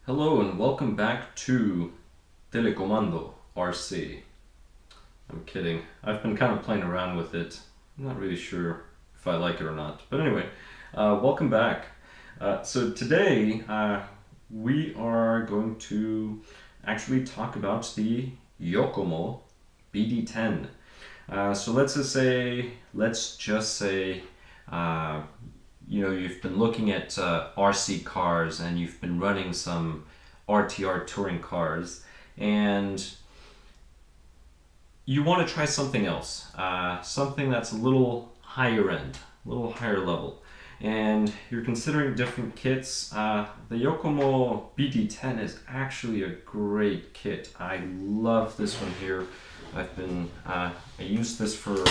Hello and welcome back to Telecomando RC. I'm kidding. I've been kind of playing around with it. I'm not really sure if I like it or not. But anyway, welcome back. So today we are going to actually talk about the Yokomo BD10. So let's just say, you've been looking at RC cars and you've been running some RTR touring cars, and you want to try something else, something that's a little higher end, a little higher level, and you're considering different kits. The Yokomo BD10 is actually a great kit. I love this one here. I use this for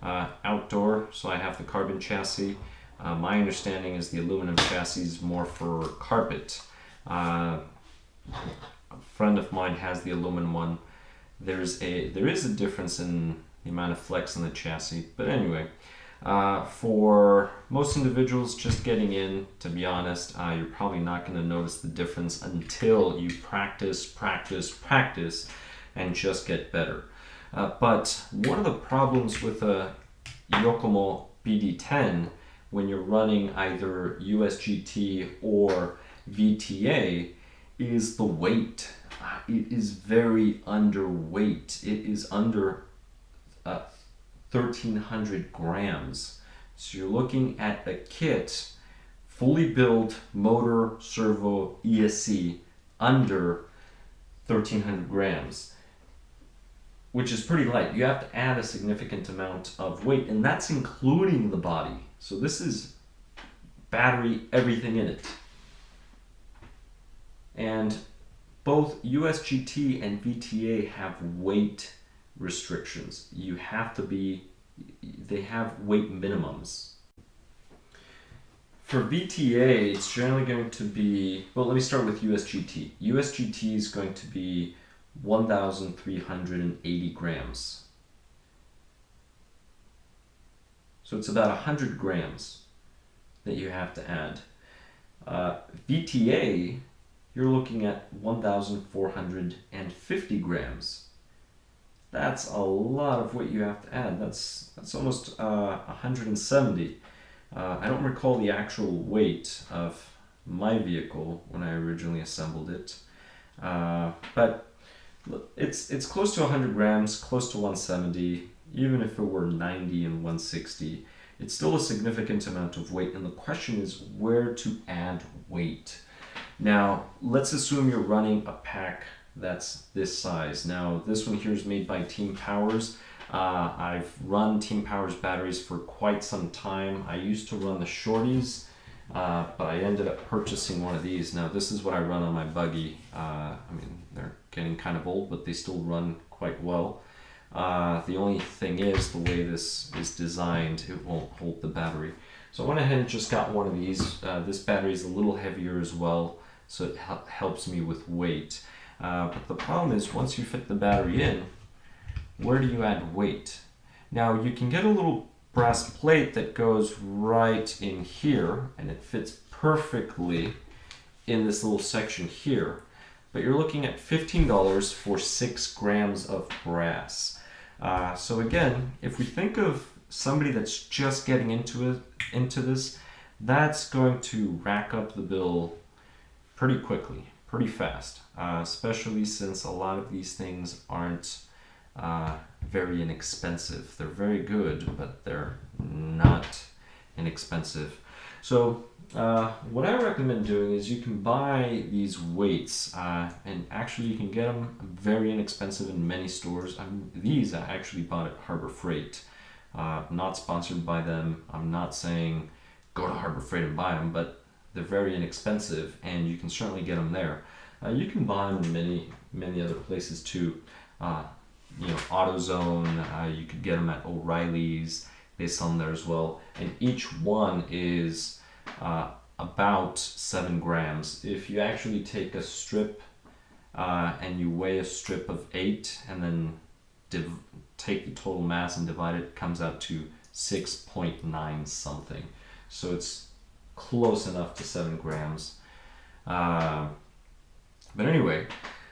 outdoor, so I have the carbon chassis. My understanding is the aluminum chassis is more for carpet. A friend of mine has the aluminum one. There is a difference in the amount of flex in the chassis, but anyway, for most individuals just getting in, to be honest, you're probably not going to notice the difference until you practice, and just get better. But one of the problems with a Yokomo BD10 when you're running either USGT or VTA is the weight. It is very underweight. It is under 1,300 grams. So you're looking at a kit, fully built, motor, servo, ESC, under 1,300 grams, which is pretty light. You have to add a significant amount of weight, and that's including the body. So this is battery, everything in it. And both USGT and VTA have weight restrictions. They have weight minimums. For VTA, it's generally going to be, well, let me start with USGT. USGT is going to be 1,380 grams. So it's about 100 grams that you have to add. VTA, you're looking at 1,450 grams. That's a lot of weight you have to add. That's almost 170. I don't recall the actual weight of my vehicle when I originally assembled it, but it's close to 100 grams, close to 170. Even if it were 90 and 160, it's still a significant amount of weight, and the question is where to add weight. Now, let's assume you're running a pack that's this size. Now, this one here is made by Team Powers. I've run Team Powers batteries for quite some time. I used to run the shorties, but I ended up purchasing one of these. Now, this is what I run on my buggy. They're getting kind of old, but they still run quite well. The only thing is, the way this is designed, it won't hold the battery. So I went ahead and just got one of these. This battery is a little heavier as well, so it helps me with weight. But the problem is, once you fit the battery in, where do you add weight? Now, you can get a little brass plate that goes right in here, and it fits perfectly in this little section here. But you're looking at $15 for 6 grams of brass. So again, if we think of somebody that's just getting into this, that's going to rack up the bill pretty quickly, pretty fast, especially since a lot of these things aren't very inexpensive. They're very good, but they're not inexpensive. So what I recommend doing is you can buy these weights, and actually you can get them very inexpensive in many stores. These I actually bought at Harbor Freight. Not sponsored by them. I'm not saying go to Harbor Freight and buy them, but they're very inexpensive, and you can certainly get them there. You can buy them in many other places too. AutoZone. You could get them at O'Reilly's. They sell them there as well, and each one is about 7 grams. If you actually take a strip and you weigh a strip of 8 and then take the total mass and divide it, it comes out to 6.9 something. So it's close enough to 7 grams. But anyway,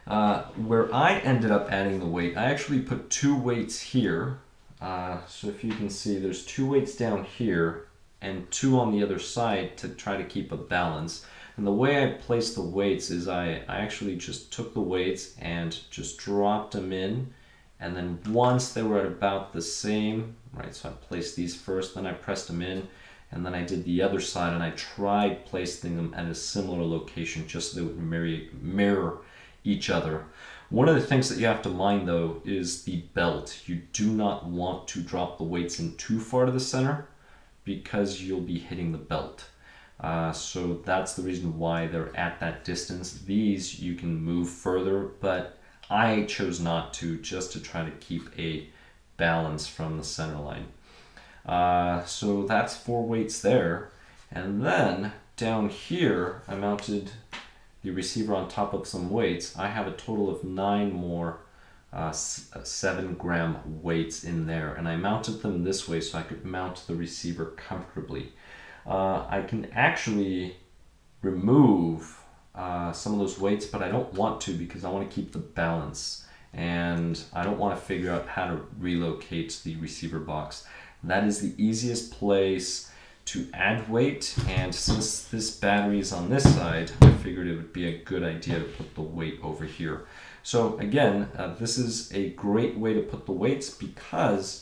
where I ended up adding the weight, I actually put 2 weights here. So if you can see, there's 2 weights down here and 2 on the other side to try to keep a balance. And the way I placed the weights is I actually just took the weights and just dropped them in. And then once they were at about the same, right, so I placed these first, then I pressed them in, and then I did the other side and I tried placing them at a similar location just so they would mirror each other. One of the things that you have to mind though is the belt. You do not want to drop the weights in too far to the center because you'll be hitting the belt. So that's the reason why they're at that distance. These you can move further, but I chose not to, just to try to keep a balance from the center line. So that's 4 weights there. And then down here, I mounted the receiver on top of some weights. I have a total of 9 more 7-gram weights in there, and I mounted them this way so I could mount the receiver comfortably. I can actually remove some of those weights, but I don't want to because I want to keep the balance, and I don't want to figure out how to relocate the receiver box. That is the easiest place to add weight, and since this battery is on this side, I figured it would be a good idea to put the weight over here. So again, this is a great way to put the weights because,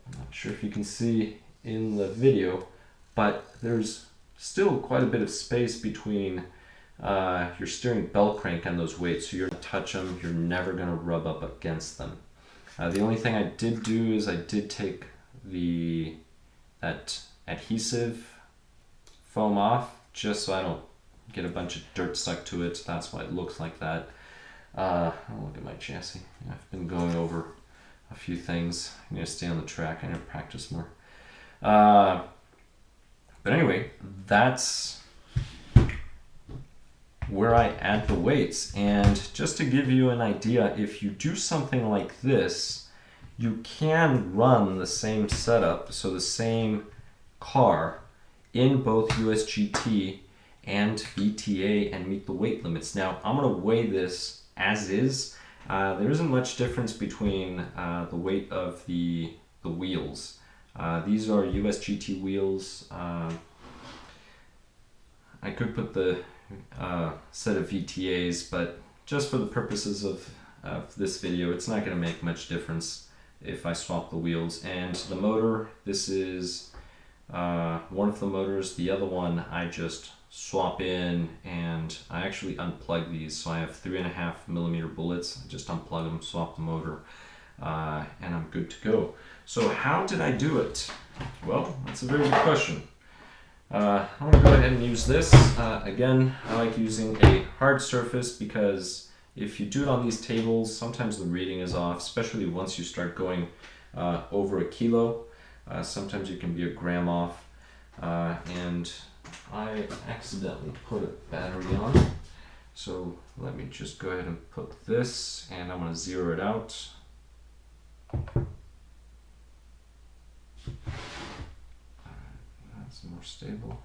I'm not sure if you can see in the video, but there's still quite a bit of space between your steering belt crank and those weights, so you're going to touch them, you're never going to rub up against them. The only thing I did do is I did take that adhesive foam off just so I don't get a bunch of dirt stuck to it. That's why it looks like that. Oh, look at my chassis. I've been going over a few things. I need to stay on the track. I need to practice more. But anyway, that's where I add the weights. And just to give you an idea, if you do something like this, you can run the same setup, so the same car, in both USGT and VTA and meet the weight limits. Now, I'm going to weigh this as is. There isn't much difference between the weight of the wheels. These are USGT wheels. I could put the set of VTAs, but just for the purposes of this video, it's not going to make much difference if I swap the wheels. And the motor, this is one of the motors. The other one I just swap in, and I actually unplug these. So I have 3.5mm bullets. I just unplug them, swap the motor, and I'm good to go. So how did I do it? Well, that's a very good question. I'm going to go ahead and use this. Again, I like using a hard surface because if you do it on these tables, sometimes the reading is off, especially once you start going over a kilo. Sometimes you can be a gram off. And I accidentally put a battery on. So let me just go ahead and put this, and I'm going to zero it out. That's more stable.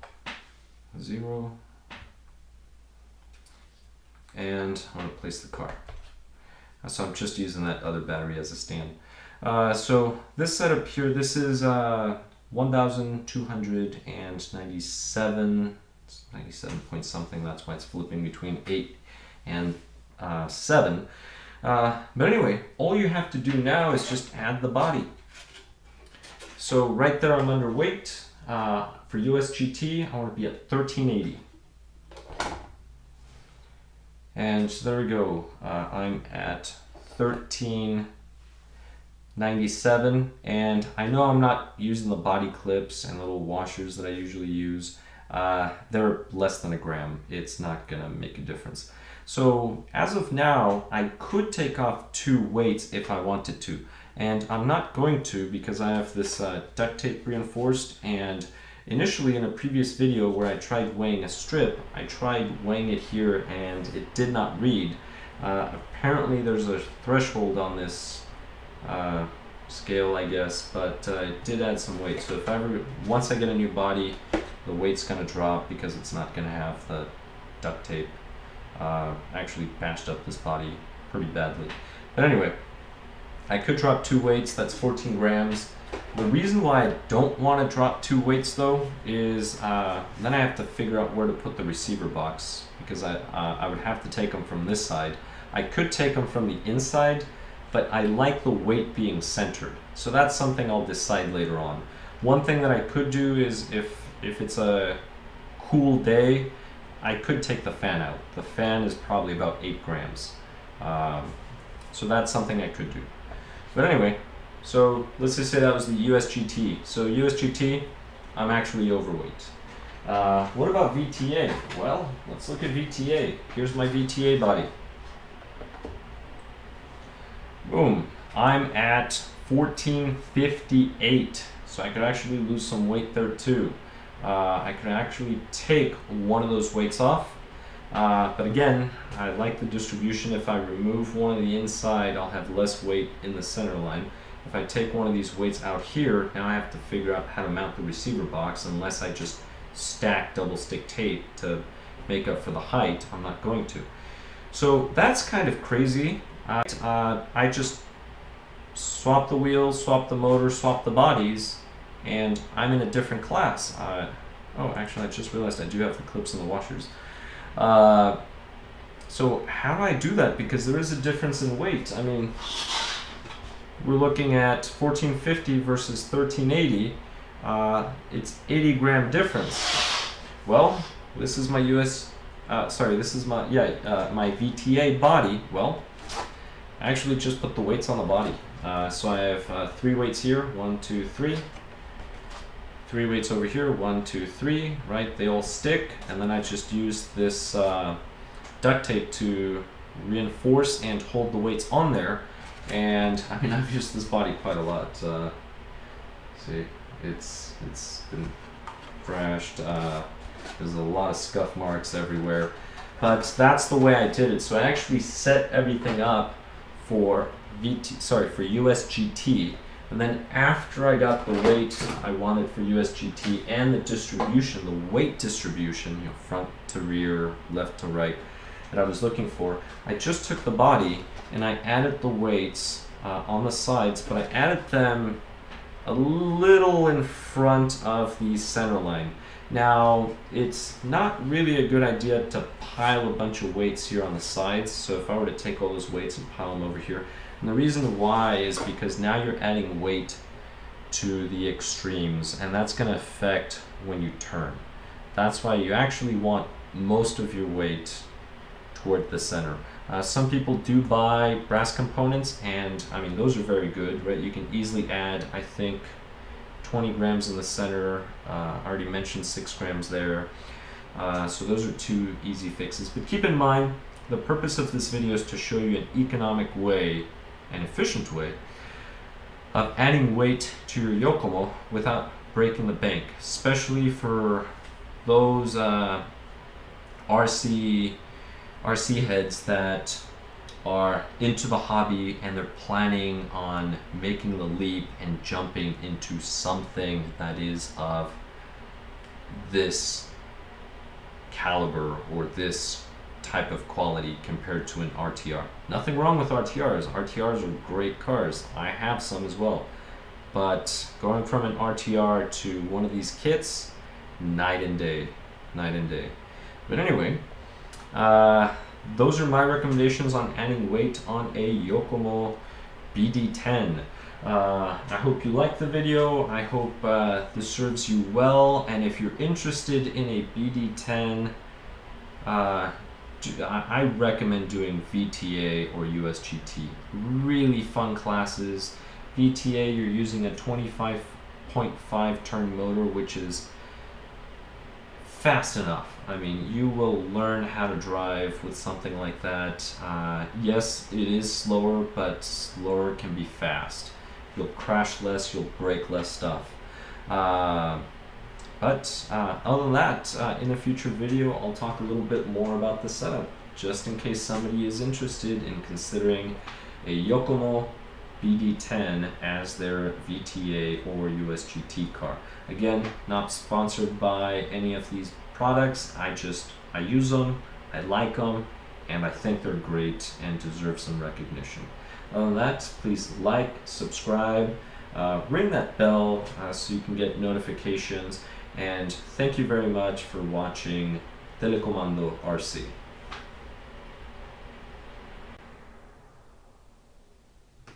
0. And I'm going to place the car. So I'm just using that other battery as a stand. So this setup here, this is 1,297, 97 point something. That's why it's flipping between 8 and 7. But anyway, all you have to do now is just add the body. So right there I'm underweight. For USGT, I want to be at 1380. And so there we go. I'm at 1397, and I know I'm not using the body clips and little washers that I usually use. They're less than a gram. It's not gonna make a difference. So as of now, I could take off 2 weights if I wanted to, and I'm not going to because I have this duct tape reinforced. And initially in a previous video where I tried weighing a strip, I tried weighing it here and it did not read. Apparently there's a threshold on this scale, I guess, but it did add some weight. So if once I get a new body, the weight's gonna drop because it's not gonna have the duct tape Actually patched up this body pretty badly. But anyway, I could drop 2 weights, that's 14 grams. The reason why I don't want to drop 2 weights though is then I have to figure out where to put the receiver box, because I would have to take them from this side. I could take them from the inside, but I like the weight being centered. So that's something I'll decide later on. One thing that I could do is if it's a cool day, I could take the fan out. The fan is probably about 8 grams. So that's something I could do. But anyway, so let's just say that was the USGT. So USGT, I'm actually overweight. What about VTA? Well, let's look at VTA. Here's my VTA body. Boom, I'm at 1458. So I could actually lose some weight there too. I could actually take one of those weights off. But again, I like the distribution. If I remove one of the inside, I'll have less weight in the center line. If I take one of these weights out here, now I have to figure out how to mount the receiver box, unless I just stack double stick tape to make up for the height. I'm not going to. So that's kind of crazy. I just swap the wheels, swap the motor, swap the bodies, and I'm in a different class. Oh, actually, I just realized I do have the clips in the washers. So how do I do that? Because there is a difference in weight. I mean, we're looking at 1450 versus 1380. It's 80 gram difference. Well, this is my my VTA body. Well, I actually just put the weights on the body. So I have 3 weights here, 1, 2, 3. 3 weights over here, 1, 2, 3, right? They all stick, and then I just use this duct tape to reinforce and hold the weights on there. And I mean, I've used this body quite a lot. See, it's been thrashed. There's a lot of scuff marks everywhere, but that's the way I did it. So I actually set everything up for USGT. And then after I got the weight I wanted for USGT and the distribution, the weight distribution, you know, front to rear, left to right, that I was looking for, I just took the body and I added the weights on the sides, but I added them a little in front of the center line. Now, it's not really a good idea to pile a bunch of weights here on the sides, so if I were to take all those weights and pile them over here, and the reason why is because now you're adding weight to the extremes, and that's going to affect when you turn. That's why you actually want most of your weight toward the center. Some people do buy brass components, and I mean, those are very good, right? You can easily add, I think, 20 grams in the center. I already mentioned 6 grams there. So those are 2 easy fixes. But keep in mind, the purpose of this video is to show you an economic way, an efficient way, of adding weight to your Yokomo without breaking the bank, especially for those RC heads that are into the hobby and they're planning on making the leap and jumping into something that is of this caliber or this type of quality compared to an RTR. Nothing wrong with RTRs. RTRs are great cars. I have some as well. But going from an RTR to one of these kits, night and day. Night and day. But anyway, those are my recommendations on adding weight on a Yokomo BD10. I hope you liked the video. I hope this serves you well. And if you're interested in a BD10, I recommend doing VTA or USGT. Really fun classes. VTA, you're using a 25.5 turn motor, which is fast enough. I mean, you will learn how to drive with something like that. Yes, it is slower, but slower can be fast. You'll crash less, you'll break less stuff. But other than that, in a future video, I'll talk a little bit more about the setup, just in case somebody is interested in considering a Yokomo BD10 as their VTA or USGT car. Again, not sponsored by any of these products. I use them, I like them, and I think they're great and deserve some recognition. Other than that, please like, subscribe, ring that bell so you can get notifications, and thank you very much for watching Telecomando RC.